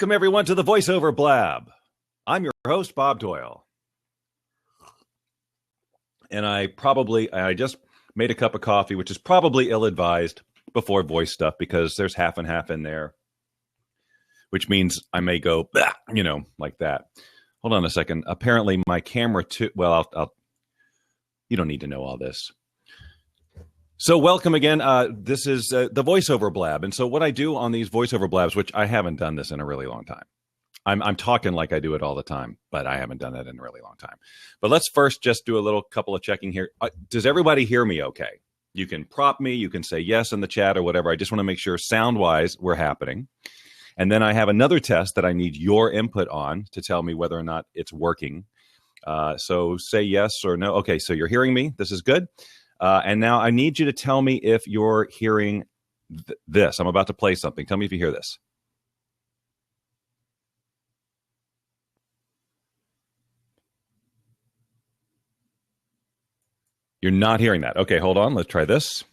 Welcome, everyone, to the Voiceover Blab. I'm your host, Bob Doyle. And I just made a cup of coffee, which is probably ill-advised before voice stuff because there's half and half in there, which means I may go, bah, like that. Hold on a second. Apparently my camera too, well, you don't need to know all this. So welcome again. This is the Voiceover Blab. And so what I do on these Voiceover Blabs, which I haven't done this in a really long time. I'm talking like I do it all the time, but I haven't done that in a really long time. But let's first just do a couple of checking here. Does everybody hear me okay? You can prop me. You can say yes in the chat or whatever. I just want to make sure sound-wise we're happening. And then I have another test that I need your input on to tell me whether or not it's working. So say yes or no. Okay, so you're hearing me. This is good. And now I need you to tell me if you're hearing this. I'm about to play something. Tell me if you hear this. You're not hearing that. Okay, hold on. Let's try this.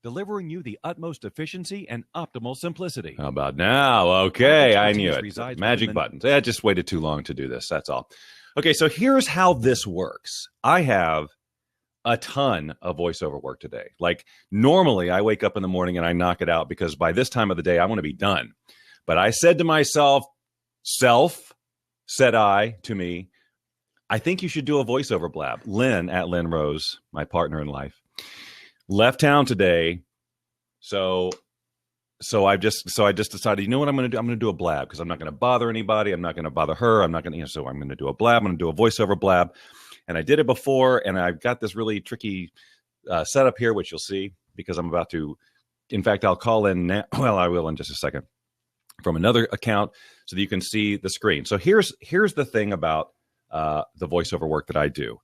Delivering you the utmost efficiency and optimal simplicity. How about now? Okay, I knew it. Magic buttons. I just waited too long to do this. That's all. Okay, so here's how this works. I have a ton of voiceover work today. Like normally I wake up in the morning and I knock it out because by this time of the day, I want to be done. But I said to myself, said I to me, I think you should do a voiceover blab. Lynn at Lynn Rose, my partner in life, left town today. So I just decided, you know what I'm going to do? I'm going to do a blab because I'm not going to bother anybody. I'm not going to bother her. I'm not going to, so I'm going to do a blab. I'm going to do a voiceover blab. And I did it before, and I've got this really tricky setup here, which you'll see because I'm about to, in fact, I'll call in now. Well, I will in just a second from another account so that you can see the screen. So here's the thing about the voiceover work that I do.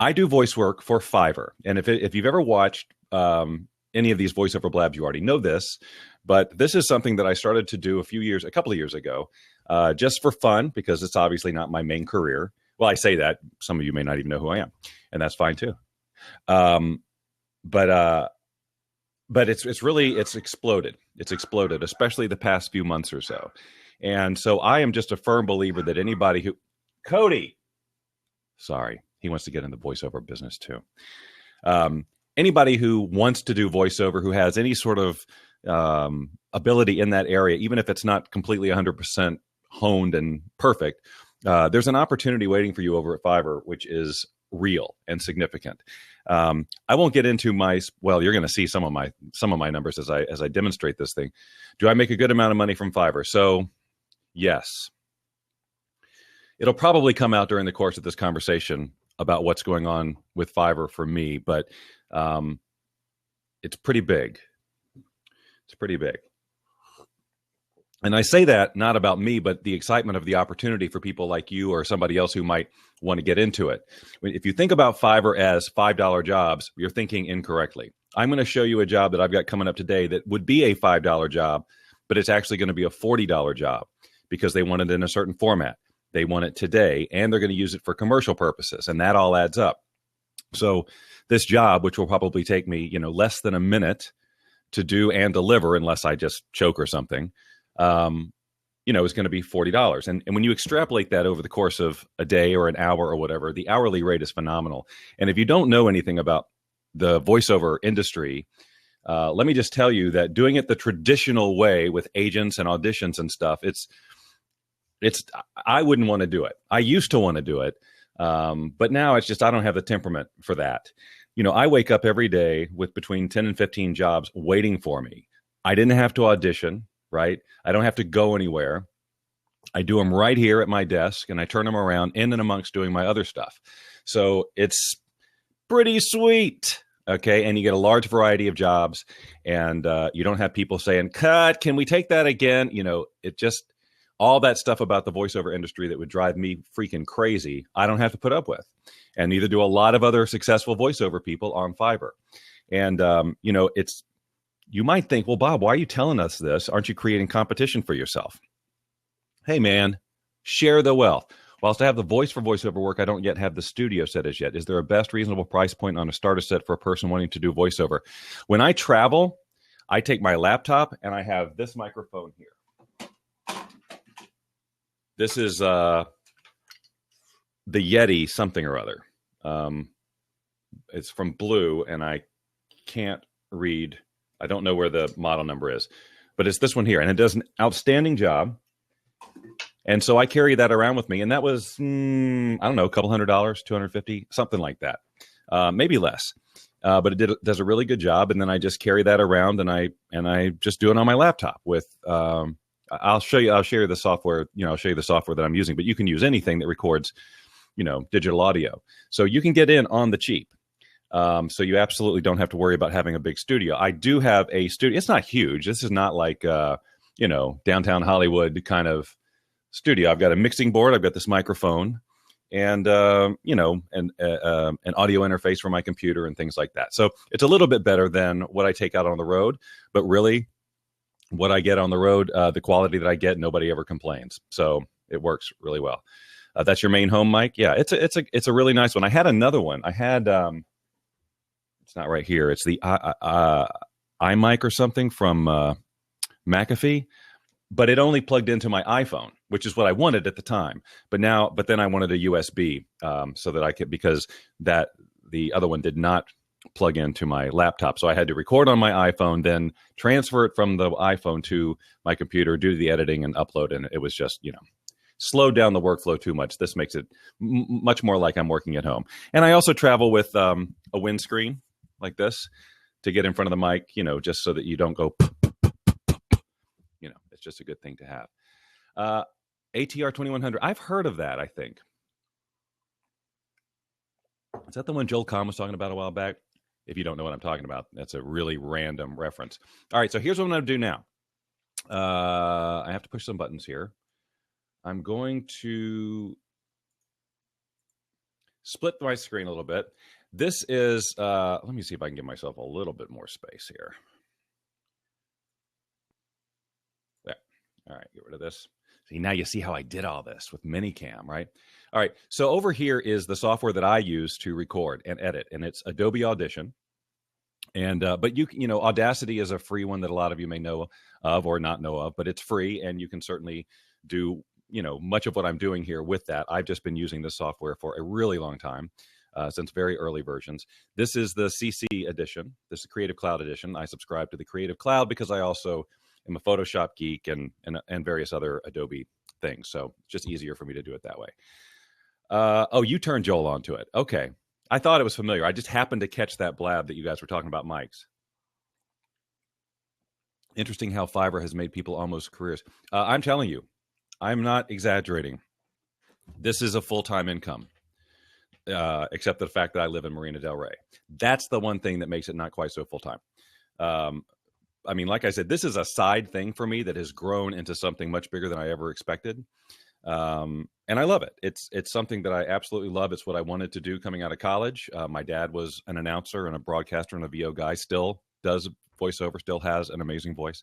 I do voice work for Fiverr. And if you've ever watched any of these voiceover blabs, you already know this, but this is something that I started to do a couple of years ago, just for fun, because it's obviously not my main career. Well, I say that some of you may not even know who I am, and that's fine too. But it's exploded. It's exploded, especially the past few months or so. And so I am just a firm believer that anybody who, Cody, sorry, he wants to get in the voiceover business too. Anybody who wants to do voiceover, who has any sort of ability in that area, even if it's not completely 100% honed and perfect, there's an opportunity waiting for you over at Fiverr, which is real and significant. I won't get into you're going to see some of my numbers as I demonstrate this thing. Do I make a good amount of money from Fiverr? So yes, it'll probably come out during the course of this conversation about what's going on with Fiverr for me, but it's pretty big. It's pretty big. And I say that not about me, but the excitement of the opportunity for people like you or somebody else who might want to get into it. If you think about Fiverr as $5 jobs, you're thinking incorrectly. I'm going to show you a job that I've got coming up today that would be a $5 job, but it's actually going to be a $40 job because they want it in a certain format. They want it today, and they're going to use it for commercial purposes, and that all adds up. So this job, which will probably take me, less than a minute to do and deliver, unless I just choke or something, is going to be $40. And when you extrapolate that over the course of a day or an hour or whatever, the hourly rate is phenomenal. And if you don't know anything about the voiceover industry, let me just tell you that doing it the traditional way with agents and auditions and stuff, I wouldn't want to do it. I used to want to do it. But now it's just, I don't have the temperament for that. I wake up every day with between 10 and 15 jobs waiting for me. I didn't have to audition, right? I don't have to go anywhere. I do them right here at my desk and I turn them around in and amongst doing my other stuff. So it's pretty sweet. Okay. And you get a large variety of jobs and you don't have people saying, cut, can we take that again? It just, all that stuff about the voiceover industry that would drive me freaking crazy, I don't have to put up with. And neither do a lot of other successful voiceover people on Fiverr. And, you might think, well, Bob, why are you telling us this? Aren't you creating competition for yourself? Hey, man, share the wealth. Whilst I have the voice for voiceover work, I don't yet have the studio set as yet. Is there a best reasonable price point on a starter set for a person wanting to do voiceover? When I travel, I take my laptop and I have this microphone here. This is the Yeti something or other. It's from Blue, and I can't read. I don't know where the model number is, but it's this one here, and it does an outstanding job. And so I carry that around with me, and that was I don't know, a couple $100, $250, something like that, maybe less. But does a really good job, and then I just carry that around, and I just do it on my laptop with. I'll show you the software. I'll show you the software that I'm using, but you can use anything that records, digital audio. So you can get in on the cheap. So you absolutely don't have to worry about having a big studio. I do have a studio. It's not huge. This is not like downtown Hollywood kind of studio. I've got a mixing board. I've got this microphone, and an audio interface for my computer and things like that. So it's a little bit better than what I take out on the road. But really, what I get on the road, the quality that I get, nobody ever complains. So it works really well. That's your main home mic. Yeah, it's a really nice one. I had another one. I had it's not right here. It's the iMic or something from McAfee, but it only plugged into my iPhone, which is what I wanted at the time. But then I wanted a USB so that I could, because the other one did not plug into my laptop. So I had to record on my iPhone, then transfer it from the iPhone to my computer, do the editing and upload. And it was just, slowed down the workflow too much. This makes it much more like I'm working at home. And I also travel with a windscreen like this to get in front of the mic, just so that you don't go, it's just a good thing to have. ATR 2100. I've heard of that, I think. Is that the one Joel Kahn was talking about a while back? If you don't know what I'm talking about, that's a really random reference. All right, so here's what I'm going to do now. I have to push some buttons here. I'm going to split my screen a little bit. This is, let me see if I can give myself a little bit more space here. There. All right, get rid of this. See, now you see how I did all this with Minicam, right? All right, so over here is the software that I use to record and edit, and it's Adobe Audition. And but Audacity is a free one that a lot of you may know of or not know of, but it's free, and you can certainly do much of what I'm doing here with that. I've just been using this software for a really long time, since very early versions. This is the CC edition. This is Creative Cloud edition. I subscribe to the Creative Cloud because I also am a Photoshop geek and various other Adobe things. So it's just easier for me to do it that way. Oh, you turned Joel onto it. Okay. I thought it was familiar. I just happened to catch that blab that you guys were talking about mics. Interesting how Fiverr has made people almost careers. I'm telling you, I'm not exaggerating. This is a full-time income, except the fact that I live in Marina Del Rey. That's the one thing that makes it not quite so full-time. I mean, like I said, this is a side thing for me that has grown into something much bigger than I ever expected. And I love it. It's something that I absolutely love. It's what I wanted to do coming out of college. My dad was an announcer and a broadcaster and a VO guy, still does voiceover, still has an amazing voice.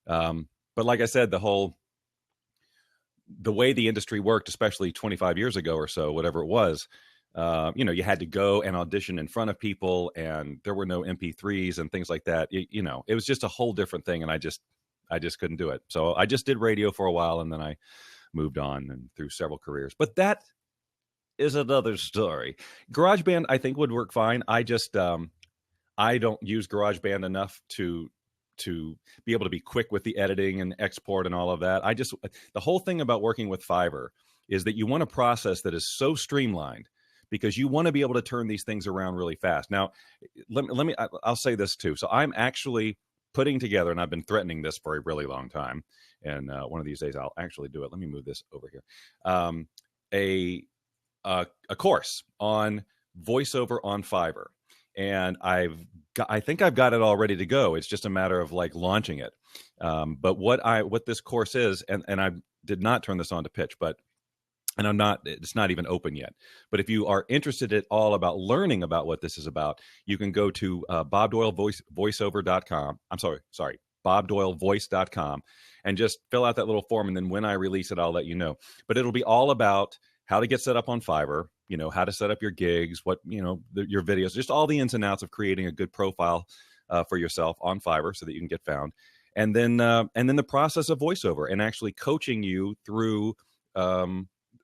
But like I said, the way the industry worked, especially 25 years ago or so, whatever it was, you had to go and audition in front of people, and there were no MP3s and things like that. It was just a whole different thing. And I just couldn't do it. So I just did radio for a while, and then I moved on and through several careers. But that is another story. GarageBand, I think, would work fine. I just, I don't use GarageBand enough to be able to be quick with the editing and export and all of that. The whole thing about working with Fiverr is that you want a process that is so streamlined, because you want to be able to turn these things around really fast. Now, I'll say this too. So I'm actually putting together, and I've been threatening this for a really long time, and one of these days I'll actually do it. Let me move this over here. A course on voiceover on Fiverr, and I think I've got it all ready to go. It's just a matter of like launching it. But what this course is, and I did not turn this on to pitch, it's not even open yet. But if you are interested at all about learning about what this is about, you can go to bobdoylevoiceover.com. I'm sorry, bobdoylevoice.com, and just fill out that little form. And then when I release it, I'll let you know. But it'll be all about how to get set up on Fiverr, how to set up your gigs, your videos, just all the ins and outs of creating a good profile for yourself on Fiverr so that you can get found. And then the process of voiceover, and actually coaching you through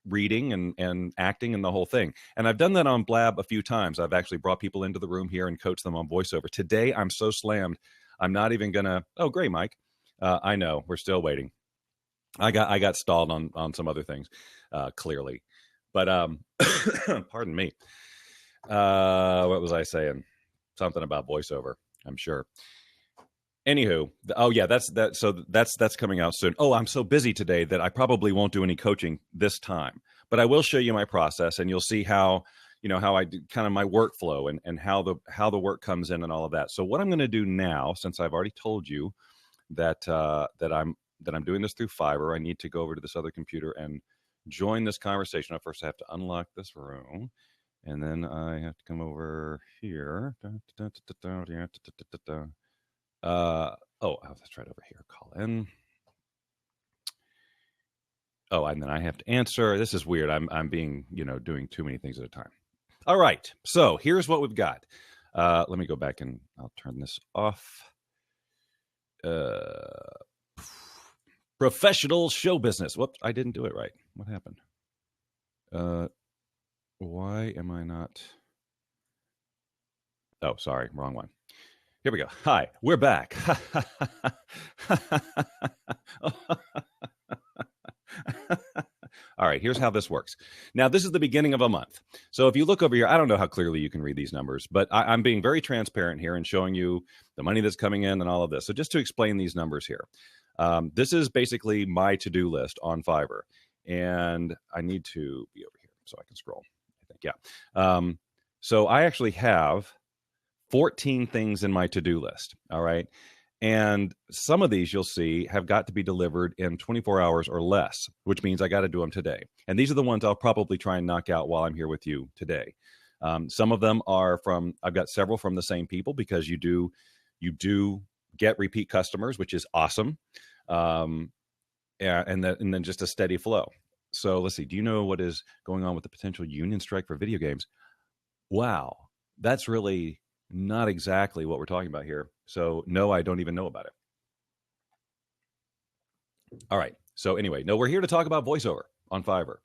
reading and acting and the whole thing. And I've done that on Blab a few times. I've actually brought people into the room here and coached them on voiceover. Today, I'm so slammed, I'm not even gonna. Oh, great, Mike. I know we're still waiting. I got stalled on some other things, clearly, but pardon me. What was I saying? Something about voiceover, I'm sure. Anywho, oh yeah, that's that. So that's coming out soon. Oh, I'm so busy today that I probably won't do any coaching this time, but I will show you my process, and you'll see how how I do kind of my workflow and how the work comes in and all of that. So what I'm going to do now, since I've already told you that that I'm doing this through Fiverr, I need to go over to this other computer and join this conversation. First, I have to unlock this room, and then I have to come over here. Oh, that's right over here. Call in. Oh, and then I have to answer. This is weird. I'm being, doing too many things at a time. All right. So here's what we've got. Let me go back and I'll turn this off. Professional show business. Whoops, I didn't do it right. What happened? Why am I not? Oh, sorry, wrong one. Here we go. Hi, we're back. All right, here's how this works. Now, this is the beginning of a month. So if you look over here, I don't know how clearly you can read these numbers, but I'm being very transparent here and showing you the money that's coming in and all of this. So just to explain these numbers here, this is basically my to-do list on Fiverr. And I need to be over here so I can scroll, I think. Yeah. So I actually have 14 things in my to-do list. All right. And some of these you'll see have got to be delivered in 24 hours or less, which means I got to do them today. And these are the ones I'll probably try and knock out while I'm here with you today. Some of them are I've got several from the same people, because you do get repeat customers, which is awesome. And then just a steady flow. So let's see. Do you know what is going on with the potential union strike for video games? Wow. That's really not exactly what we're talking about here. So no, I don't even know about it. All right. So anyway, no, we're here to talk about voiceover on Fiverr.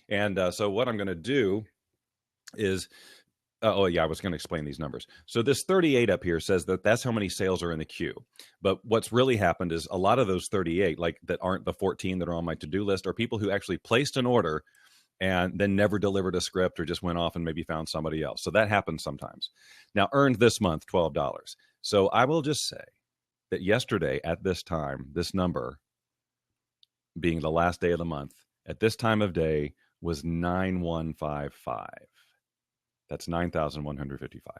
And so what I'm going to do is, oh yeah, I was going to explain these numbers. So this 38 up here says that that's how many sales are in the queue. But what's really happened is a lot of those 38, like that aren't the 14 that are on my to-do list, are people who actually placed an order and then never delivered a script or just went off and maybe found somebody else. So that happens sometimes. Now, earned this month $12. So I will just say that yesterday at this time, this number being the last day of the month, at this time of day was 9155. That's 9,155.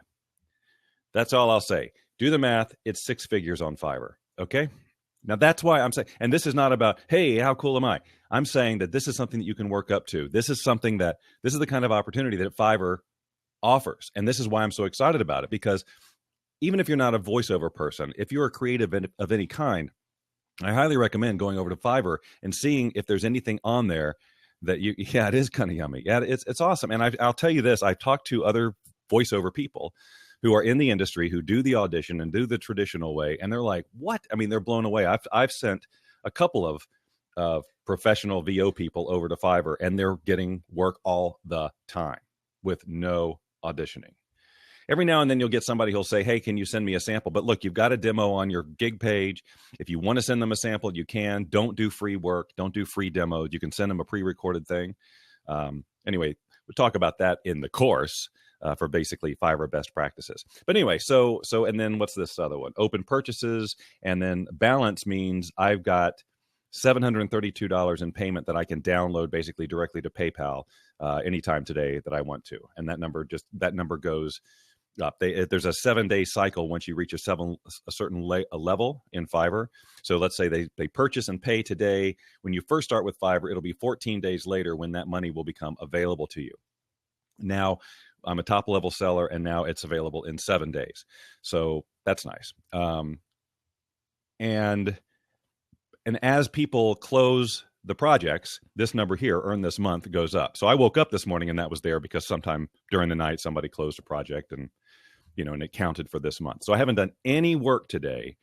That's all I'll say. Do the math. It's six figures on Fiverr. Okay? Now, that's why I'm saying, and this is not about, hey, how cool am I? I'm saying that this is something that you can work up to. This is the kind of opportunity that Fiverr offers. And this is why I'm so excited about it, because even if you're not a voiceover person, if you're a creative of any kind, I highly recommend going over to Fiverr and seeing if there's anything on there that it is kind of yummy. Yeah, it's awesome. And I'll tell you this, I've talked to other voiceover people who are in the industry, who do the audition and do the traditional way. And they're like, what? I mean, they're blown away. I've sent a couple of professional VO people over to Fiverr, and they're getting work all the time with no auditioning. Every now and then you'll get somebody who'll say, hey, can you send me a sample? But look, you've got a demo on your gig page. If you want to send them a sample, you can. Don't do free work. Don't do free demos. You can send them a pre-recorded thing. Anyway, we'll talk about that in the course for basically Fiverr best practices. But anyway, so and then what's this other one? Open purchases, and then balance means I've got $732 in payment that I can download basically directly to PayPal anytime today that I want to. And that number goes up. There's a 7-day cycle once you reach a certain level in Fiverr. So let's say they purchase and pay today. When you first start with Fiverr, it'll be 14 days later when that money will become available to you. Now, I'm a top level seller, and now it's available in 7 days. So that's nice. And as people close the projects, this number here, earn this month, goes up. So I woke up this morning and that was there because sometime during the night somebody closed a project and it counted for this month. So I haven't done any work today.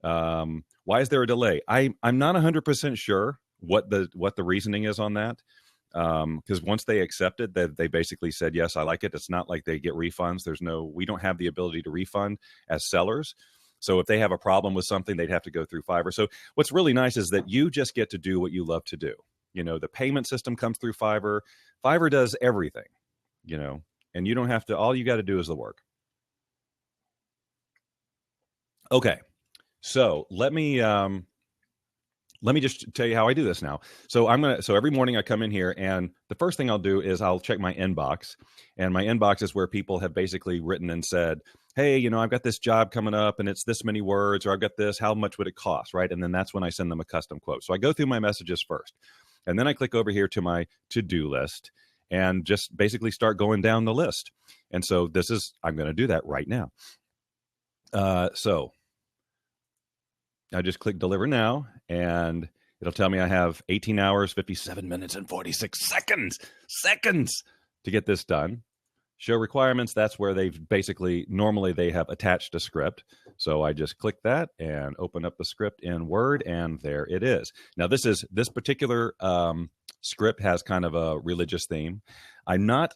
Why is there a delay? I'm not 100% sure what the reasoning is on that. Because once they accept it, that they basically said, yes, I like it. It's not like they get refunds. We don't have the ability to refund as sellers. So if they have a problem with something, they'd have to go through Fiverr. So what's really nice is that you just get to do what you love to do. The payment system comes through Fiverr. Fiverr does everything, and you don't have to, all you got to do is the work. Okay. So let me just tell you how I do this now. So every morning I come in here, and the first thing I'll do is I'll check my inbox, and my inbox is where people have basically written and said, hey, I've got this job coming up and it's this many words, or I've got this, how much would it cost? Right. And then that's when I send them a custom quote. So I go through my messages first, and then I click over here to my to-do list and just basically start going down the list. And so I'm going to do that right now. So I just click deliver now, and it'll tell me I have 18 hours, 57 minutes, and 46 seconds to get this done. Show requirements, that's where normally they have attached a script. So I just click that and open up the script in Word, and there it is. Now this particular script has kind of a religious theme. There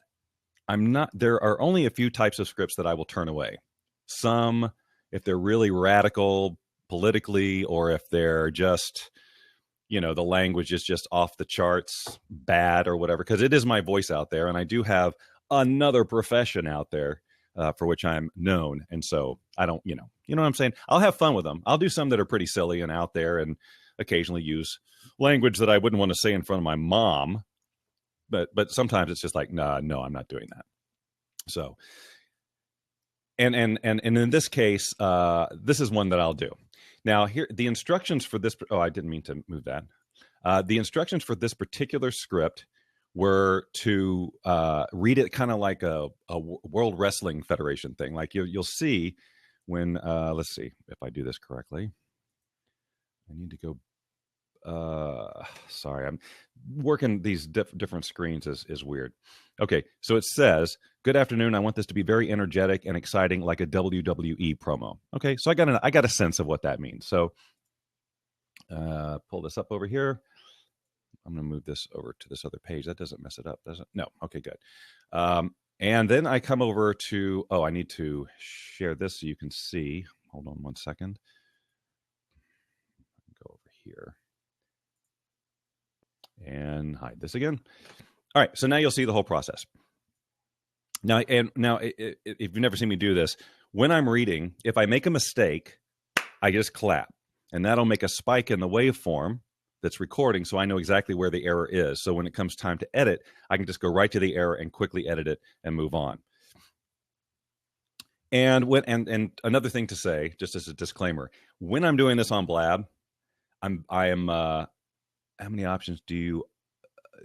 are only a few types of scripts that I will turn away. Some, if they're really radical politically, or if they're just, the language is just off the charts bad or whatever, because it is my voice out there, and I do have another profession out there for which I'm known. And so I don't, you know what I'm saying? I'll have fun with them. I'll do some that are pretty silly and out there, and occasionally use language that I wouldn't want to say in front of my mom. But sometimes it's just like, no, I'm not doing that. So, and in this case, this is one that I'll do. Now here, the instructions for this, I didn't mean to move that. The instructions for this particular script were to read it kind of like a World Wrestling Federation thing. Like you'll see when, let's see if I do this correctly. I need to go, sorry, I'm working these different screens is weird. Okay, so it says, good afternoon. I want this to be very energetic and exciting, like a WWE promo. Okay, so I got a sense of what that means. So pull this up over here. I'm going to move this over to this other page. That doesn't mess it up, does it? No. Okay, good. And then I come over to, I need to share this so you can see. Hold on one second. Go over here and hide this again. All right, so now you'll see the whole process. Now, if you've never seen me do this, when I'm reading, if I make a mistake, I just clap, and that'll make a spike in the waveform that's recording, so I know exactly where the error is. So when it comes time to edit, I can just go right to the error and quickly edit it and move on. And another thing to say, just as a disclaimer, when I'm doing this on Blab, I am how many options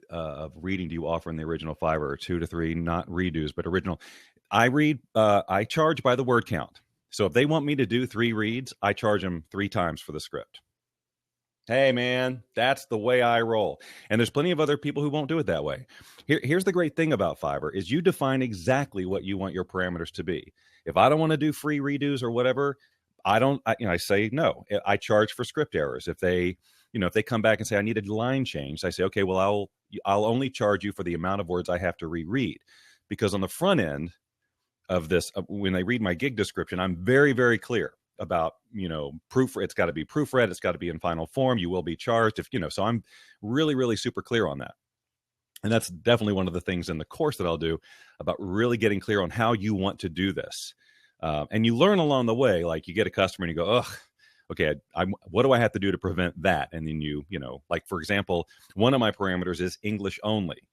of reading do you offer in the original Fiverr? 2 to 3, not redos, but original. I charge by the word count. So if they want me to do 3 reads, I charge them 3 times for the script. Hey, man, that's the way I roll. And there's plenty of other people who won't do it that way. Here's the great thing about Fiverr is you define exactly what you want your parameters to be. If I don't want to do free redos or whatever, I say no. I charge for script errors. If they come back and say I need a line change, I say, okay, well, I'll only charge you for the amount of words I have to reread, because on the front end of this, when they read my gig description, I'm very, very clear about, proof. It's got to be proofread. It's got to be in final form. You will be charged so I'm really, really super clear on that. And that's definitely one of the things in the course that I'll do about really getting clear on how you want to do this. And you learn along the way, like you get a customer and you go, ugh, okay, what do I have to do to prevent that? And then like, for example, one of my parameters is English only.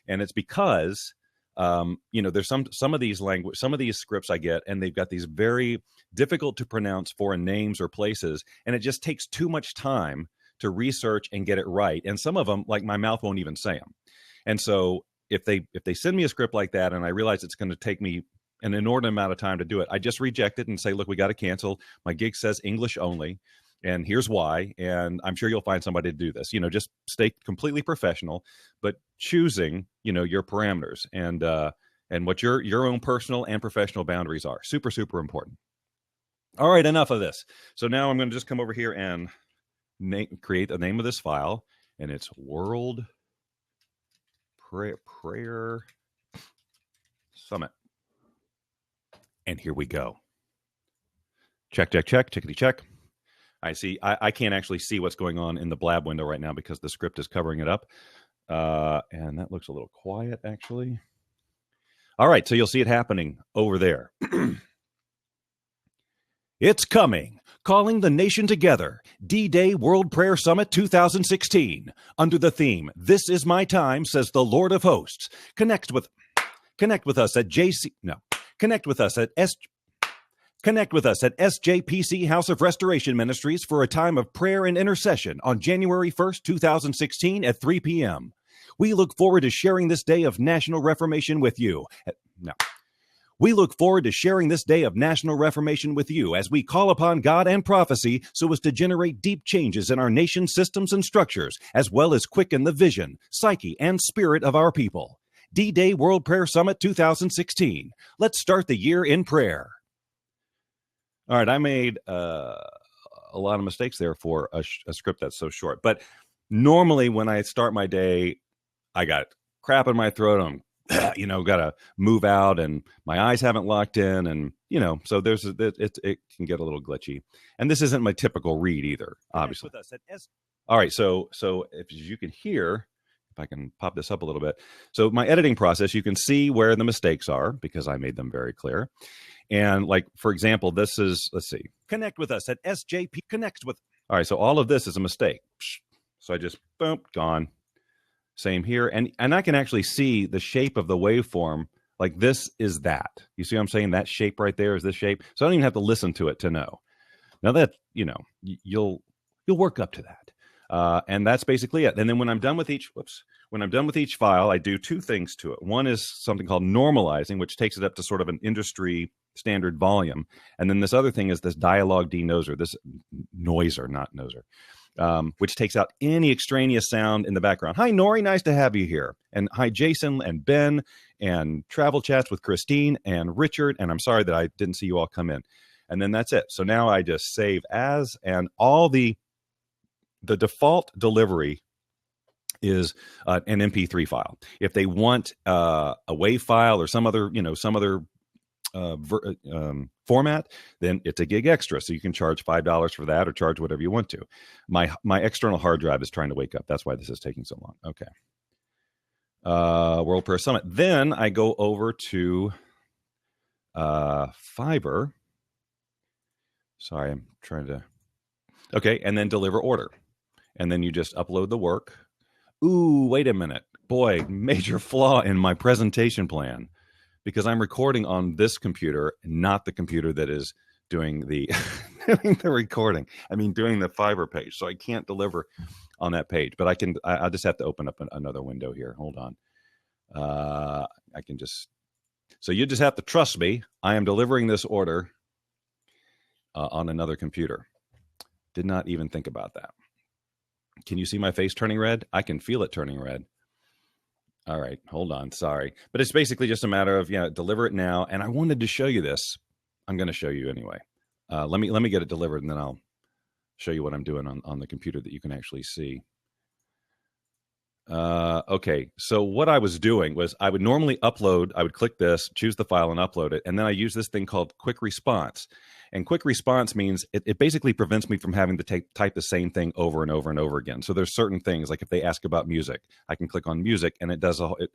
And it's because, there's some of these scripts I get, and they've got these very difficult to pronounce foreign names or places. And it just takes too much time to research and get it right. And some of them, like my mouth won't even say them. And so if they send me a script like that, and I realize it's going to take me an inordinate amount of time to do it, I just reject it and say, look, we got to cancel. My gig says English only, and here's why. And I'm sure you'll find somebody to do this. Just stay completely professional, but choosing, your parameters and what your own personal and professional boundaries are. Super, super important. All right, enough of this. So now I'm going to just come over here and create the name of this file. and it's World Prayer Summit. And here we go. Check, tickety check. I see. I can't actually see what's going on in the Blab window right now because the script is covering it up. And that looks a little quiet, actually. All right, so you'll see it happening over there. It's coming. Calling the nation together. D-Day World Prayer Summit 2016. Under the theme, "This is my time," says the Lord of Hosts. Connect with us at SJPC House of Restoration Ministries for a time of prayer and intercession on January 1st, 2016 at 3 p.m. We look forward to sharing this day of national reformation with you. We look forward to sharing this day of national reformation with you as we call upon God and prophecy so as to generate deep changes in our nation's systems and structures, as well as quicken the vision, psyche, and spirit of our people. D-Day World Prayer Summit 2016. Let's start the year in prayer. All right, I made a lot of mistakes there for a script that's so short. But normally when I start my day, I got crap in my throat. I'm got to move out, and my eyes haven't locked in, and so it can get a little glitchy. And this isn't my typical read either, obviously. All right, so if you can hear, if I can pop this up a little bit, so my editing process, you can see where the mistakes are because I made them very clear. And like, for example, this is, let's see, connect with us at SJP Connect with. All right, so all of this is a mistake. So I just boom, gone. Same here. And I can actually see the shape of the waveform. Like this is that. You see what I'm saying? That shape right there is this shape. So I don't even have to listen to it to know. Now that, you'll work up to that. And that's basically it. And then when I'm done with each file, I do two things to it. One is something called normalizing, which takes it up to sort of an industry standard volume. And then this other thing is this dialogue denoiser, this noiser, not noser. Which takes out any extraneous sound in the background. Hi, Nori, nice to have you here. And hi, Jason and Ben and travel chats with Christine and Richard. And I'm sorry that I didn't see you all come in. And then that's it. So now I just save as, and all the default delivery is an MP3 file. If they want a WAV file or some other format, then it's a gig extra. So you can charge $5 for that or charge whatever you want to. My external hard drive is trying to wake up. That's why this is taking so long. Okay. World Prayer Summit. Then I go over to Fiverr. Sorry, I'm trying to. Okay. And then deliver order. And then you just upload the work. Ooh, wait a minute. Boy, major flaw in my presentation plan. Because I'm recording on this computer, not the computer that is doing the recording. I mean, doing the Fiverr page. So I can't deliver on that page. But I'll just have to open up another window here. Hold on. So you just have to trust me. I am delivering this order on another computer. Did not even think about that. Can you see my face turning red? I can feel it turning red. All right, hold on. Sorry. But it's basically just a matter of, deliver it now. And I wanted to show you this. I'm going to show you anyway. Let me get it delivered, and then I'll show you what I'm doing on the computer that you can actually see. Okay, so what I was doing was I would normally upload. I would click this, choose the file, and upload it. And then I use this thing called quick response. And quick response means it basically prevents me from having to type the same thing over and over and over again. So there's certain things, like if they ask about music, I can click on music, and it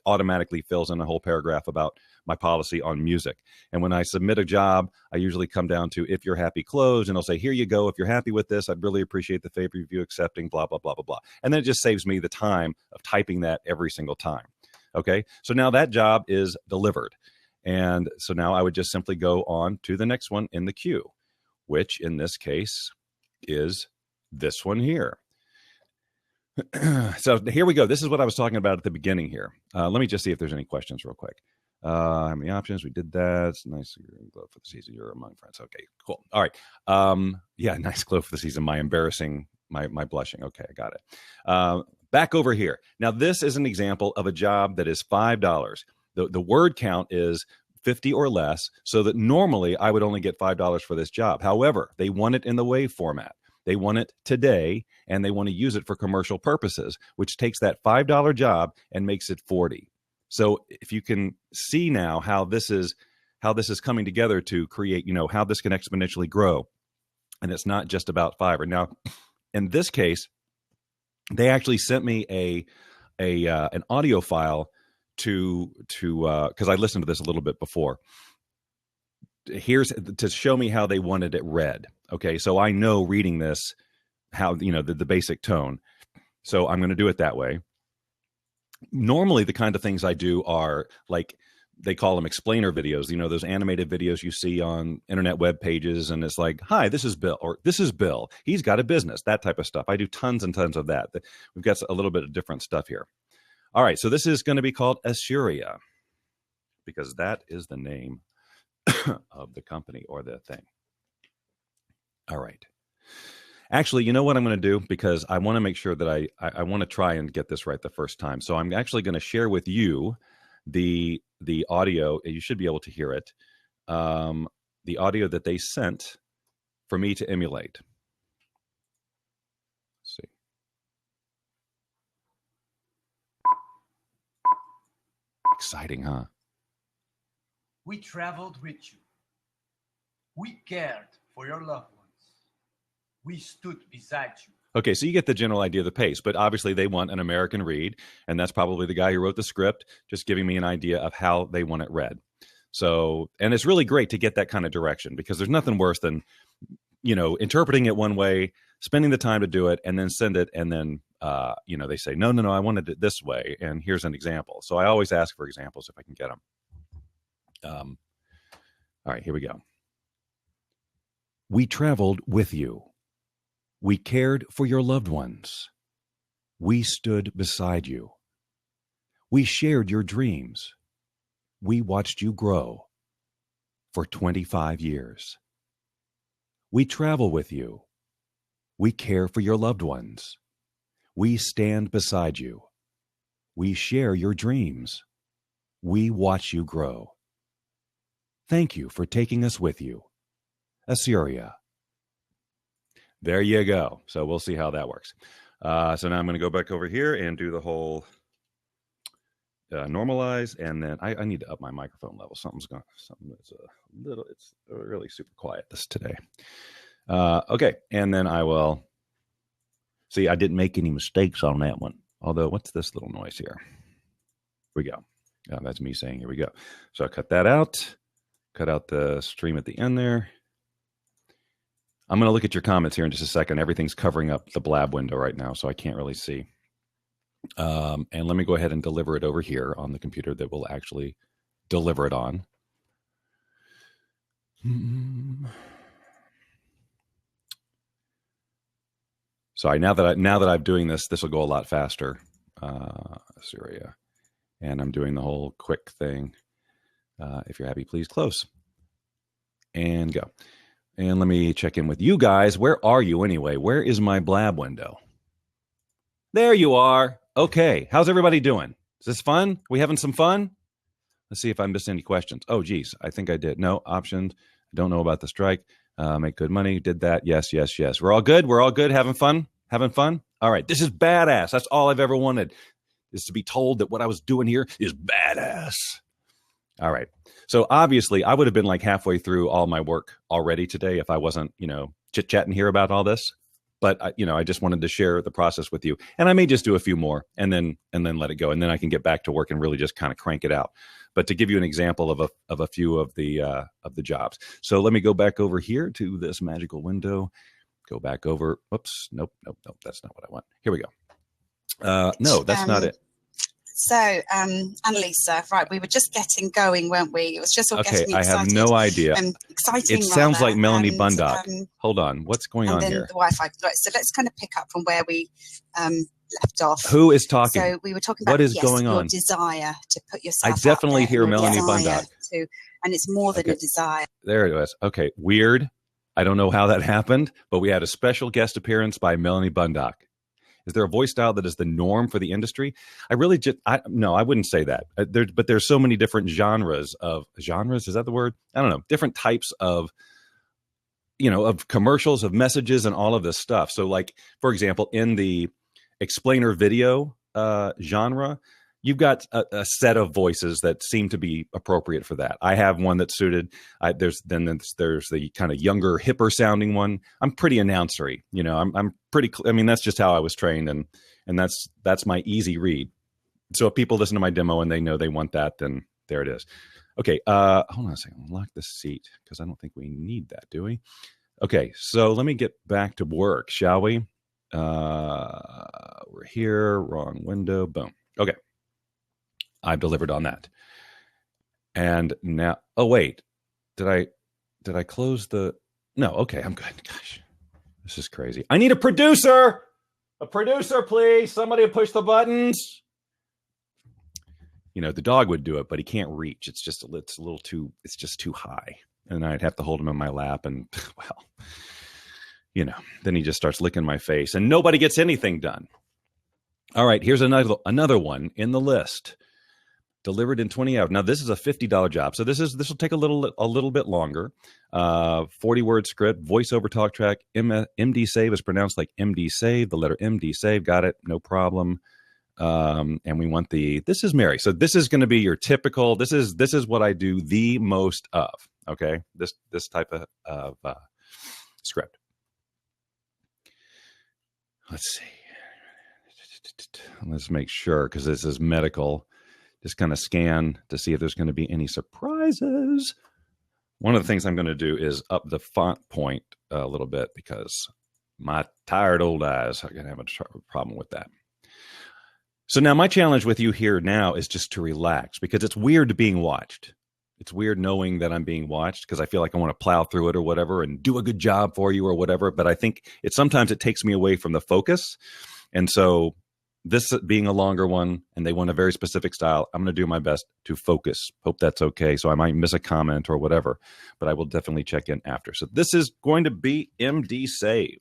automatically fills in a whole paragraph about my policy on music. And when I submit a job, I usually come down to if you're happy, close, and I'll say, here you go. If you're happy with this, I'd really appreciate the favor of you accepting, blah, blah, blah, blah, blah. And then it just saves me the time of typing that every single time. Okay, so now that job is delivered. And so now I would just simply go on to the next one in the queue, which in this case is this one here. So here we go. This is what I was talking about at the beginning here. Let me just see if there's any questions real quick. How many options? We did that. It's nice glow for the season. You're among friends. Okay, cool. All right. Yeah, nice glow for the season. My embarrassing, my blushing. Okay, I got it. Back over here. Now, this is an example of a job that is $5. The word count is 50 or less, so that normally I would only get $5 for this job. However, they want it in the WAV format. They want it today, and they want to use it for commercial purposes, which takes that $5 job and makes it 40. So if you can see now how this is coming together to create, how this can exponentially grow, and it's not just about Fiverr. Now, in this case, they actually sent me an audio file to because I listened to this a little bit before. Here's to show me how they wanted it read. Okay, so I know reading this how the basic tone. So I'm going to do it that way. Normally, the kind of things I do are like, they call them explainer videos, those animated videos you see on internet web pages. And it's like, hi, this is Bill, or this is Bill. He's got a business, that type of stuff. I do tons and tons of that. We've got a little bit of different stuff here. All right. So this is going to be called Assyria, because that is the name of the company or the thing. All right. Actually, you know what I'm going to do? Because I want to make sure that I want to try and get this right the first time. So I'm actually going to share with you the audio. You should be able to hear it. The audio that they sent for me to emulate. Let's see. Exciting, huh? We traveled with you. We cared for your loved ones. We stood beside you. Okay, so you get the general idea of the pace, but obviously they want an American read, and that's probably the guy who wrote the script, just giving me an idea of how they want it read. So, and it's really great to get that kind of direction, because there's nothing worse than, interpreting it one way, spending the time to do it, and then send it, and then, they say, no, I wanted it this way, and here's an example. So I always ask for examples if I can get them. All right, here we go. We traveled with you. We cared for your loved ones. We stood beside you. We shared your dreams. We watched you grow for 25 years. We travel with you. We care for your loved ones. We stand beside you. We share your dreams. We watch you grow. Thank you for taking us with you. Assyria. There you go. So we'll see how that works. So now I'm going to go back over here and do the whole normalize, and then I need to up my microphone level. Something that's it's really super quiet this today. Okay, and then I will see. I didn't make any mistakes on that one. Although, what's this little noise here? Here we go. That's me saying, here we go. So I cut that out. Cut out the stream at the end there. I'm going to look at your comments here in just a second. Everything's covering up the Blab window right now, so I can't really see. And let me go ahead and deliver it over here on the computer that will actually deliver it on. Sorry, now that I'm doing this will go a lot faster. Syria, and I'm doing the whole quick thing. If you're happy, please close and go. And let me check in with you guys. Where are you anyway? Where is my Blab window? There you are. Okay. How's everybody doing? Is this fun? We having some fun? Let's see if I missed any questions. Oh, geez. I think I did. No options. Don't know about the strike. Make good money. Did that. Yes. We're all good. We're all good. Having fun. All right. This is badass. That's all I've ever wanted, is to be told that what I was doing here is badass. All right. So obviously I would have been like halfway through all my work already today if I wasn't, chit-chatting here about all this. But I just wanted to share the process with you, and I may just do a few more and then let it go, and then I can get back to work and really just kind of crank it out. But to give you an example of a few of the jobs. So let me go back over here to this magical window. Go back over. Whoops. Nope. That's not what I want. Here we go. No, that's not it. So, Annalisa, right, we were just getting going, weren't we? It was just all getting excited. I have no idea. Exciting. It sounds like Melanie Bundock. Hold on. What's going on here? And then the Wi-Fi. Right, so let's kind of pick up from where we left off. Who is talking? So we were talking about what is going your on? Desire to put yourself I definitely out there, hear Melanie Bundock. And it's more than a desire. There it was. Okay, weird. I don't know how that happened, but we had a special guest appearance by Melanie Bundock. Is there a voice style that is the norm for the industry? No, I wouldn't say that. But there's so many different genres. Is that the word? I don't know. Different types of of commercials, of messages, and all of this stuff. So, like, for example, in the explainer video genre, you've got a set of voices that seem to be appropriate for that. I have one that's suited. There's the kind of younger, hipper sounding one. I'm pretty announcery. I'm pretty. I mean, that's just how I was trained, and that's my easy read. So if people listen to my demo and they know they want that, then there it is. Okay, hold on a second. Lock the seat because I don't think we need that, do we? Okay, so let me get back to work, shall we? We're here, wrong window, boom. Okay, I've delivered on that. And now, oh wait, did I close the? No, okay, I'm good. Gosh, this is crazy. I need a producer, please. Somebody push the buttons. The dog would do it, but he can't reach. It's just too high. And I'd have to hold him in my lap. And well, then he just starts licking my face and nobody gets anything done. All right, here's another one in the list. Delivered in 20 hours. Now, this is a $50 job. So this will take a little bit longer. 40-word script, voiceover talk track. MD Save is pronounced like MD Save. The letter MD Save. Got it. No problem. And we want this is Mary. So this is going to be your typical, this is what I do the most of. Okay. This type of script. Let's see. Let's make sure, because this is medical. Just kind of scan to see if there's going to be any surprises. One of the things I'm going to do is up the font point a little bit because my tired old eyes are going to have a problem with that. So now my challenge with you here now is just to relax, because it's weird being watched. It's weird knowing that I'm being watched because I feel like I want to plow through it or whatever and do a good job for you or whatever. But I think sometimes it takes me away from the focus. And so this being a longer one and they want a very specific style, I'm going to do my best to focus. Hope that's okay. So I might miss a comment or whatever, but I will definitely check in after. So this is going to be MD Save.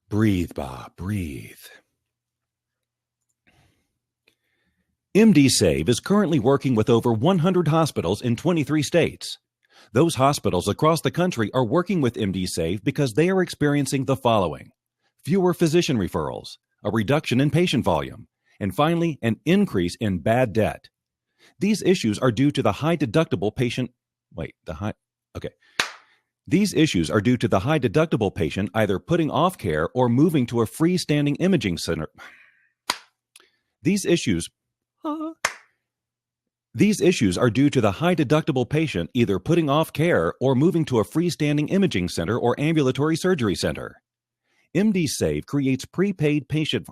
Breathe, Bob, breathe. MD Save is currently working with over 100 hospitals in 23 states. Those hospitals across the country are working with MD Save because they are experiencing the following: fewer physician referrals, a reduction in patient volume, and finally, an increase in bad debt. These issues are due to the high deductible patient. These issues are due to the high deductible patient either putting off care or moving to a freestanding imaging center. These issues are due to the high deductible patient either putting off care or moving to a freestanding imaging center or ambulatory surgery center. MD Save creates prepaid patient,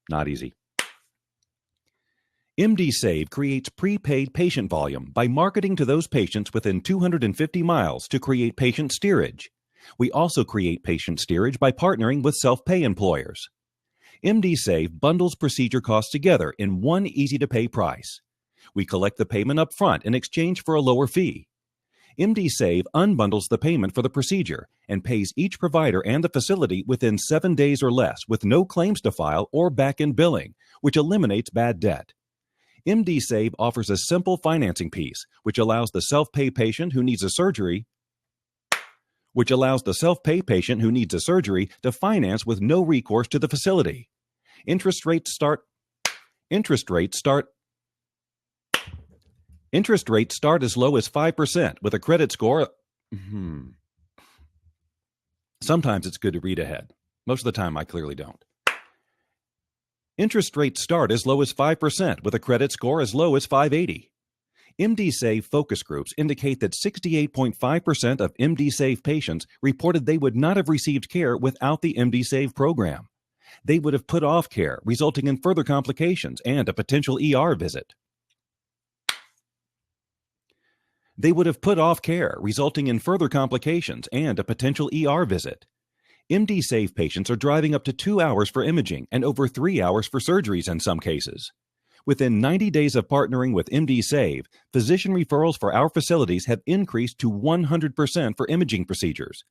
not easy. MD Save creates prepaid patient volume by marketing to those patients within 250 miles to create patient steerage. We also create patient steerage by partnering with self-pay employers. MD Save bundles procedure costs together in one easy-to-pay price. We collect the payment up front in exchange for a lower fee. MD Save unbundles the payment for the procedure and pays each provider and the facility within 7 days or less with no claims to file or back-end billing, which eliminates bad debt. MD Save offers a simple financing piece, which allows the self-pay patient who needs a surgery to finance with no recourse to the facility. Interest rates start as low as 5% with a credit score. Sometimes it's good to read ahead. Most of the time, I clearly don't. Interest rates start as low as 5% with a credit score as low as 580. MD Save focus groups indicate that 68.5% of MD Save patients reported they would not have received care without the MD Save program. They would have put off care, resulting in further complications and a potential ER visit. MD Save patients are driving up to 2 hours for imaging and over 3 hours for surgeries in some cases. Within 90 days of partnering with MD Save, physician referrals for our facilities have increased to 100% for imaging procedures.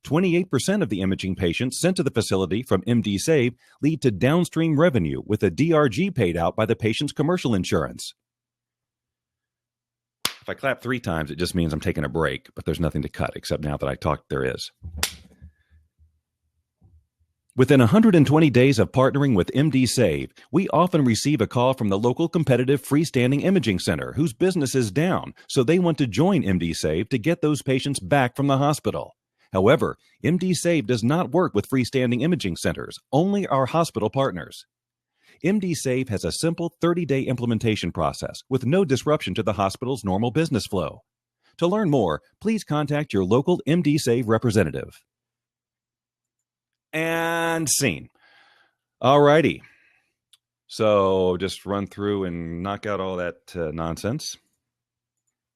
28% of the imaging patients sent to the facility from MD Save lead to downstream revenue with a DRG paid out by the patient's commercial insurance. If I clap 3 times, it just means I'm taking a break, but there's nothing to cut, except now that I talked, there is. Within 120 days of partnering with MD Save, we often receive a call from the local competitive freestanding imaging center whose business is down, so they want to join MD Save to get those patients back from the hospital. However, MD Save does not work with freestanding imaging centers, only our hospital partners. MD Save has a simple 30-day implementation process with no disruption to the hospital's normal business flow. To learn more, please contact your local MD Save representative. And scene. All righty. So just run through and knock out all that nonsense.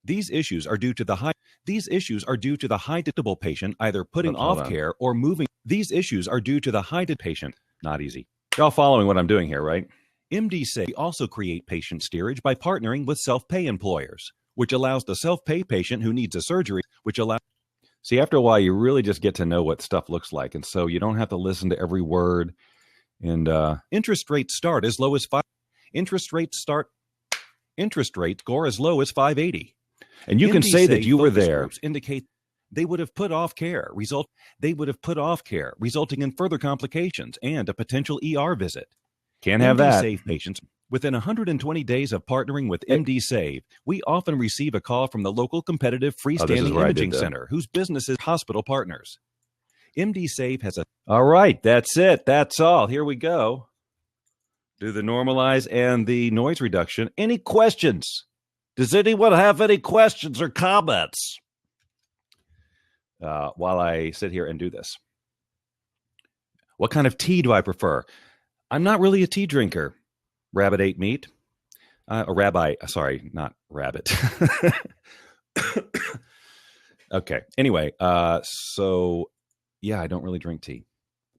These issues are due to the high deductible patient either putting off care or moving. These issues are due to the high deductible patient. Not easy. Y'all following what I'm doing here, right? MD Save also create patient steerage by partnering with self-pay employers, which allows the self-pay patient who needs a surgery, See, after a while, you really just get to know what stuff looks like, and so you don't have to listen to every word. And interest rates start as low as 5. Interest rates score as low as 580. And you can say that you were there. Indicate they would have put off care, resulting in further complications and a potential ER visit. Can't have that. Save patients. Within 120 days of partnering with MD Save, we often receive a call from the local competitive freestanding imaging center whose business is hospital partners. MD Save has a... All right, that's it. That's all. Here we go. Do the normalize and the noise reduction. Any questions? Does anyone have any questions or comments? While I sit here and do this. What kind of tea do I prefer? I'm not really a tea drinker. Rabbit ate meat. Not rabbit. Okay. Anyway, so yeah, I don't really drink tea.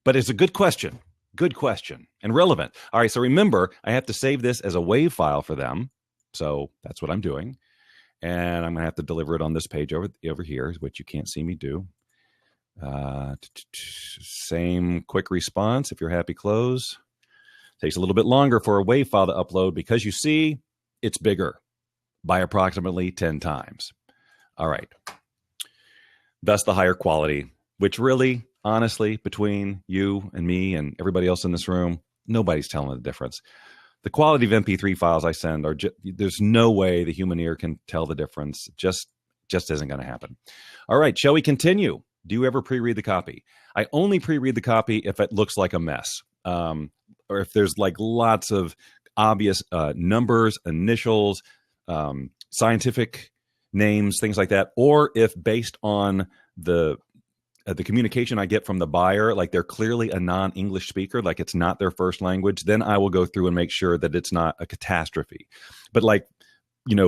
But it's a good question. Good question. And relevant. All right, so remember, I have to save this as a WAV file for them. So that's what I'm doing. And I'm going to have to deliver it on this page over here, which you can't see me do. Same quick response. If you're happy, close. Takes a little bit longer for a WAV file to upload because you see it's bigger by approximately 10 times. All right. Thus the higher quality, which really, honestly, between you and me and everybody else in this room, nobody's telling the difference. The quality of MP3 files I send are there's no way the human ear can tell the difference. Just isn't going to happen. All right. Shall we continue? Do you ever pre-read the copy? I only pre-read the copy if it looks like a mess. Or if there's like lots of obvious numbers, initials, scientific names, things like that, or if based on the communication I get from the buyer, like they're clearly a non-English speaker, like it's not their first language, then I will go through and make sure that it's not a catastrophe. But like,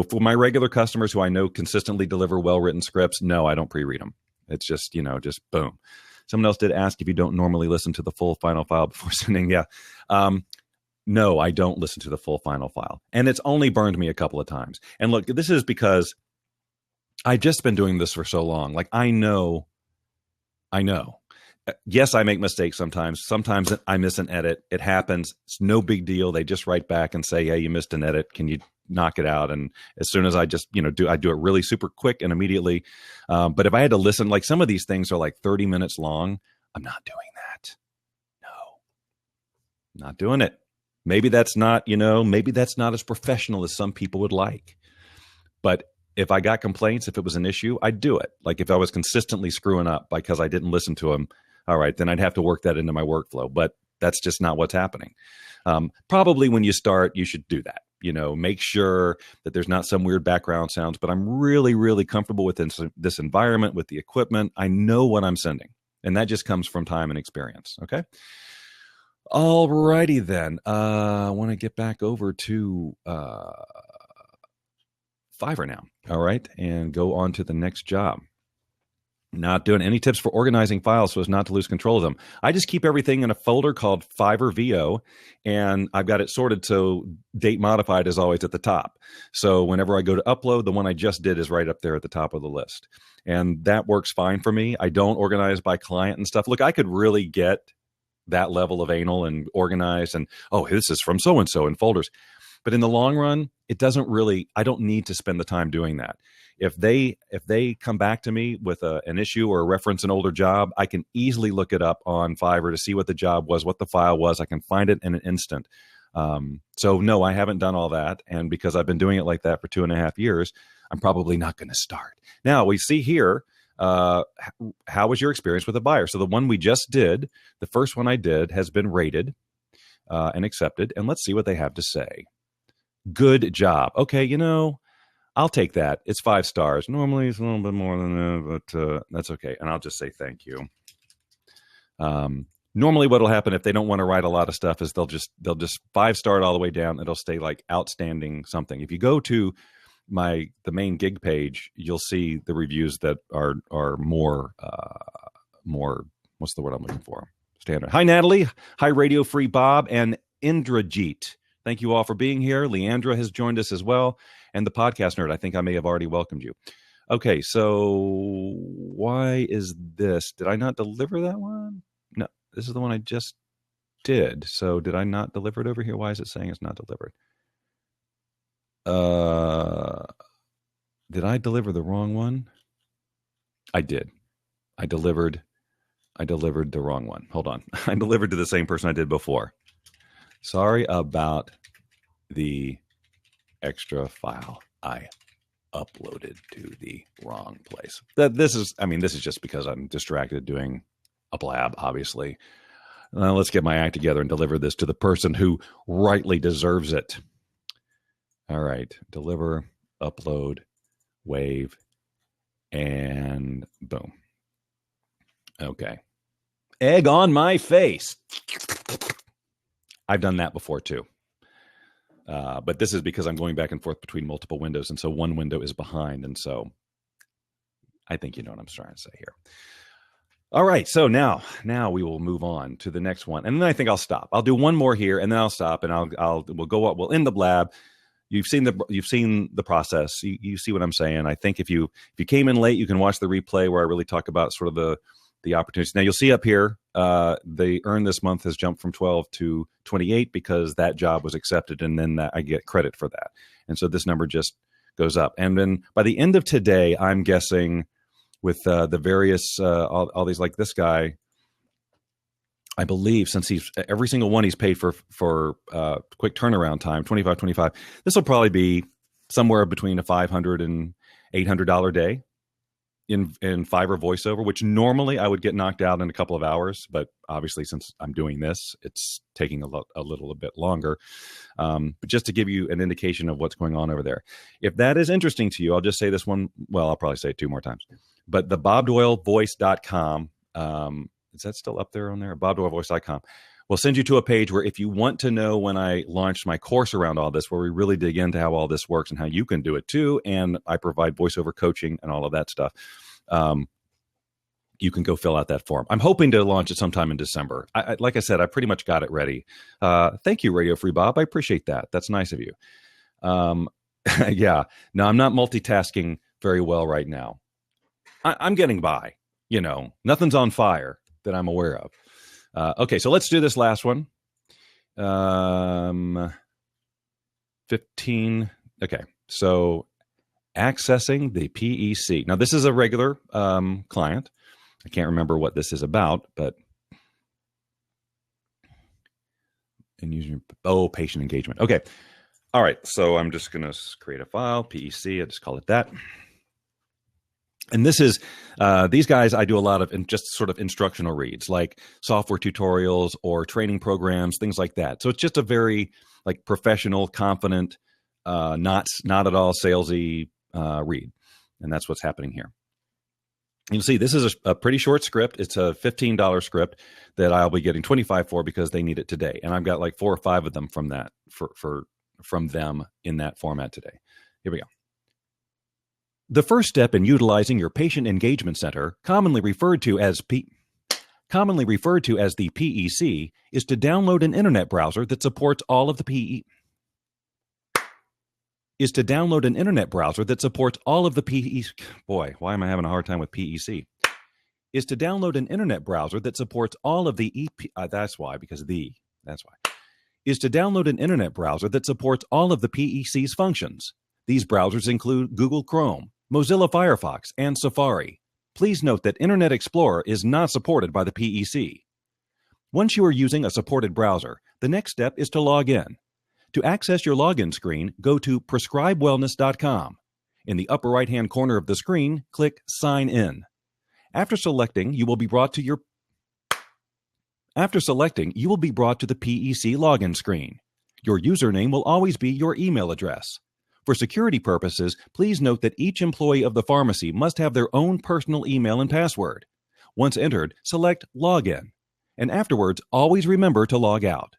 for my regular customers who I know consistently deliver well-written scripts, no, I don't pre-read them. It's just, just boom. Someone else did ask if you don't normally listen to the full final file before sending. Yeah. No, I don't listen to the full final file. And it's only burned me a couple of times. And look, this is because I've just been doing this for so long. Like, I know. Yes, I make mistakes sometimes. Sometimes I miss an edit. It happens. It's no big deal. They just write back and say, hey, you missed an edit. Can you knock it out? And as soon as I just, I do it really super quick and immediately. But if I had to listen, like some of these things are like 30 minutes long, I'm not doing that. No, not doing it. Maybe that's not, maybe that's not as professional as some people would like. But if I got complaints, if it was an issue, I'd do it. Like if I was consistently screwing up because I didn't listen to them, all right, then I'd have to work that into my workflow. But that's just not what's happening. Probably when you start, you should do that. Make sure that there's not some weird background sounds, but I'm really, really comfortable with this environment, with the equipment. I know what I'm sending, and that just comes from time and experience. Okay. All righty then. I want to get back over to Fiverr now. All right. And go on to the next job. Not doing any tips for organizing files so as not to lose control of them. I just keep everything in a folder called Fiverr VO, and I've got it sorted so date modified is always at the top. So whenever I go to upload, the one I just did is right up there at the top of the list. And that works fine for me. I don't organize by client and stuff. Look, I could really get that level of anal and organized and, oh, this is from so-and-so in folders. But in the long run, it doesn't really, I don't need to spend the time doing that. If they come back to me with an issue or reference an older job, I can easily look it up on Fiverr to see what the job was, what the file was. I can find it in an instant. So no, I haven't done all that. And because I've been doing it like that for 2.5 years, I'm probably not going to start. Now we see here, how was your experience with a buyer? So the one we just did, the first one I did, has been rated and accepted. And let's see what they have to say. Good job. Okay, I'll take that. It's 5 stars. Normally it's a little bit more than that, but that's okay. And I'll just say thank you. Normally what'll happen if they don't want to write a lot of stuff is they'll just 5-star it all the way down. It'll stay like outstanding something. If you go to the main gig page, you'll see the reviews that are more, what's the word I'm looking for? Standard. Hi, Natalie. Hi, Radio Free Bob and Indrajit. Thank you all for being here. Leandra has joined us as well. And the podcast nerd, I think I may have already welcomed you. Okay, so why is this? Did I not deliver that one? No, this is the one I just did. So did I not deliver it over here? Why is it saying it's not delivered? Did I deliver the wrong one? I did. I delivered the wrong one. Hold on. I delivered to the same person I did before. Sorry about the extra file I uploaded to the wrong place. This is just because I'm distracted doing a blab, obviously. Let's get my act together and deliver this to the person who rightly deserves it. All right. Deliver, upload, wave, and boom. Okay. Egg on my face. I've done that before too. But this is because I'm going back and forth between multiple windows. And so one window is behind. And so I think you know what I'm trying to say here. All right. So now we will move on to the next one. And then I think I'll stop. I'll do one more here and then I'll stop and we'll end the blab. You've seen the process. You see what I'm saying. I think if you came in late, you can watch the replay where I really talk about sort of the opportunities. Now you'll see up here, the earn this month has jumped from 12 to 28 because that job was accepted, and then I get credit for that. And so this number just goes up. And then by the end of today, I'm guessing with the various all these, like this guy, I believe since every single one he's paid for quick turnaround time, 25. This will probably be somewhere between a $500 and $800 day in Fiverr voiceover, which normally I would get knocked out in a couple of hours, but obviously since I'm doing this, it's taking a little bit longer. But just to give you an indication of what's going on over there. If that is interesting to you, I'll just say this one. Well, I'll probably say it 2 more times. But the bobdoylevoice.com, is that still up there on there? bobdoylevoice.com. We'll send you to a page where if you want to know when I launched my course around all this, where we really dig into how all this works and how you can do it too, and I provide voiceover coaching and all of that stuff, you can go fill out that form. I'm hoping to launch it sometime in December. Like I said, I pretty much got it ready. Thank you, Radio Free Bob. I appreciate that. That's nice of you. Yeah. No, I'm not multitasking very well right now. I'm getting by. Nothing's on fire that I'm aware of. Okay, so let's do this last one. 15. Okay, so accessing the PEC. Now, this is a regular client. I can't remember what this is about, but patient engagement. Okay, all right. So I'm just going to create a file, PEC. I just call it that. And this is, these guys, I do a lot of just sort of instructional reads, like software tutorials or training programs, things like that. So it's just a very like professional, confident, not at all salesy read. And that's what's happening here. You'll see this is a pretty short script. It's a $15 script that I'll be getting $25 for because they need it today. And I've got like 4 or 5 of them from that, from them in that format today. Here we go. The first step in utilizing your Patient Engagement Center, commonly referred to as the PEC, is to download an internet browser that supports all of the PEC. Boy, why am I having a hard time with PEC? Is to download an internet browser that supports all of the EP. That's why. is to download an internet browser that supports all of the PEC's functions. These browsers include Google Chrome, Mozilla Firefox, and Safari. Please note that Internet Explorer is not supported by the PEC. Once you are using a supported browser, the next step is to log in. To access your login screen, go to prescribewellness.com. In the upper right-hand corner of the screen, click Sign In. After selecting, you will be brought to the PEC login screen. Your username will always be your email address. For security purposes, please note that each employee of the pharmacy must have their own personal email and password. Once entered, select Login. And afterwards, always remember to log out.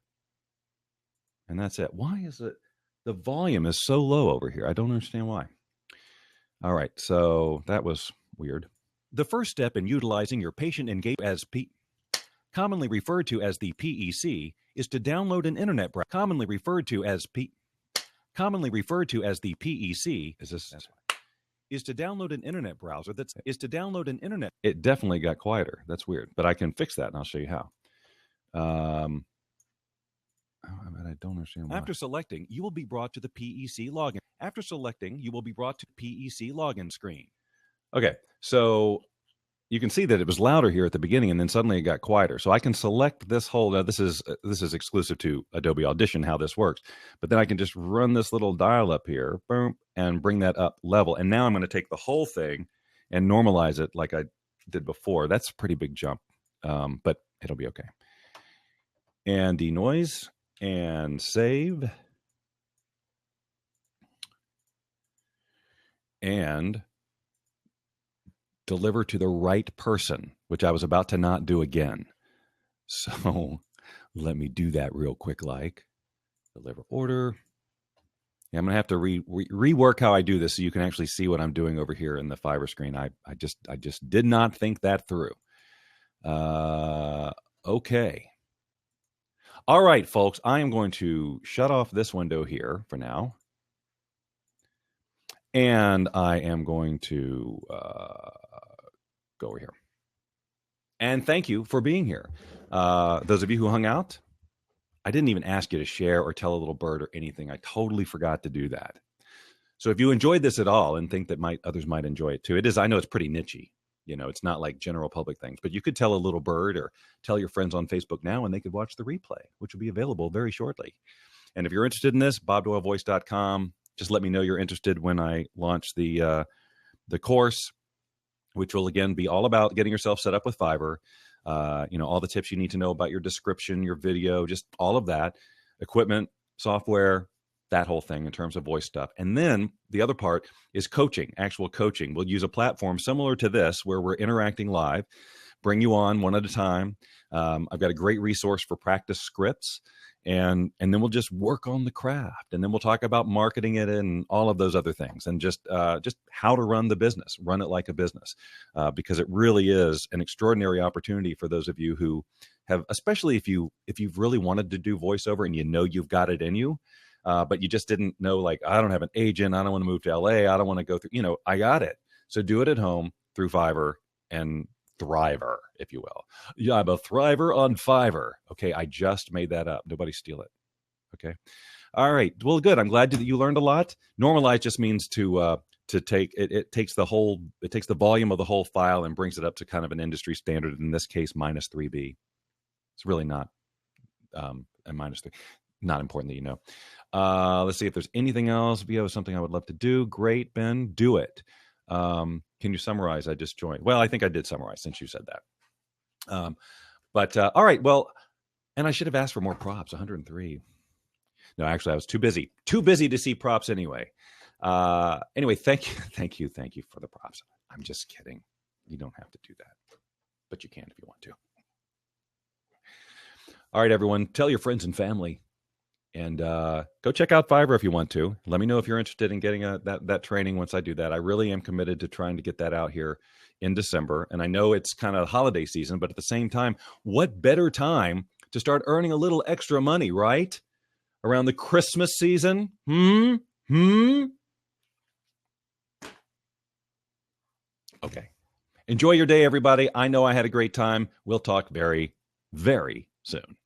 And that's it. Why is it? The volume is so low over here. I don't understand why. All right, so that was weird. The first step in utilizing your patient engagement commonly referred to as the PEC is to download an internet browser. Commonly referred to as the PEC is to download an internet browser It definitely got quieter. That's weird, but I can fix that and I'll show you how. I don't understand why. After selecting, you will be brought to the PEC login. Screen. Okay, so you can see that it was louder here at the beginning, and then suddenly it got quieter. So I can select this whole. Now this is exclusive to Adobe Audition how this works, but then I can just run this little dial up here, boom, and bring that up level. And now I'm going to take the whole thing and normalize it like I did before. That's a pretty big jump, but it'll be okay. And denoise and save. And deliver to the right person, which I was about to not do again. So let me do that real quick, like deliver order. Yeah, I'm going to have to rework how I do this so you can actually see what I'm doing over here in the Fiverr screen. I just did not think that through. Okay. All right, folks, I am going to shut off this window here for now. And I am going to go over here. And thank you for being here. Those of you who hung out, I didn't even ask you to share or tell a little bird or anything. I totally forgot to do that. So if you enjoyed this at all and think that others might enjoy it too, I know it's pretty niche-y. You know, it's not like general public things, but you could tell a little bird or tell your friends on Facebook now and they could watch the replay, which will be available very shortly. And if you're interested in this, bobdoylevoice.com. Just let me know you're interested when I launch the course, which will, again, be all about getting yourself set up with Fiverr. All the tips you need to know about your description, your video, just all of that, equipment, software, that whole thing in terms of voice stuff. And then the other part is coaching, actual coaching. We'll use a platform similar to this where we're interacting live, bring you on one at a time. I've got a great resource for practice scripts. And then we'll just work on the craft, and then we'll talk about marketing it and all of those other things, and just how to run the business, run it like a business, because it really is an extraordinary opportunity for those of you who have, especially if you've really wanted to do voiceover and you know you've got it in you, but you just didn't know, like, I don't have an agent, I don't want to move to LA, I don't want to go through, I got it. So do it at home through Fiverr and Thriver, if you will. Yeah, I'm a thriver on Fiverr. Okay, I just made that up. Nobody steal it. Okay. All right. Well, good. I'm glad that you learned a lot. Normalize just means to take it. It takes the volume of the whole file and brings it up to kind of an industry standard. In this case, -3B. It's really not a -3. Not important that you know. Let's see if there's anything else. If you have something I would love to do, great, Ben, do it. Can you summarize? I just joined. Well, I think I did summarize since you said that. All right. Well, and I should have asked for more props. 103. No, actually, I was too busy to see props anyway. Anyway, thank you for the props. I'm just kidding. You don't have to do that, but you can if you want to. All right, everyone, tell your friends and family. And go check out Fiverr if you want to. Let me know if you're interested in getting that training once I do that. I really am committed to trying to get that out here in December. And I know it's kind of holiday season, but at the same time, what better time to start earning a little extra money, right? Around the Christmas season? Okay. Enjoy your day, everybody. I know I had a great time. We'll talk very, very soon.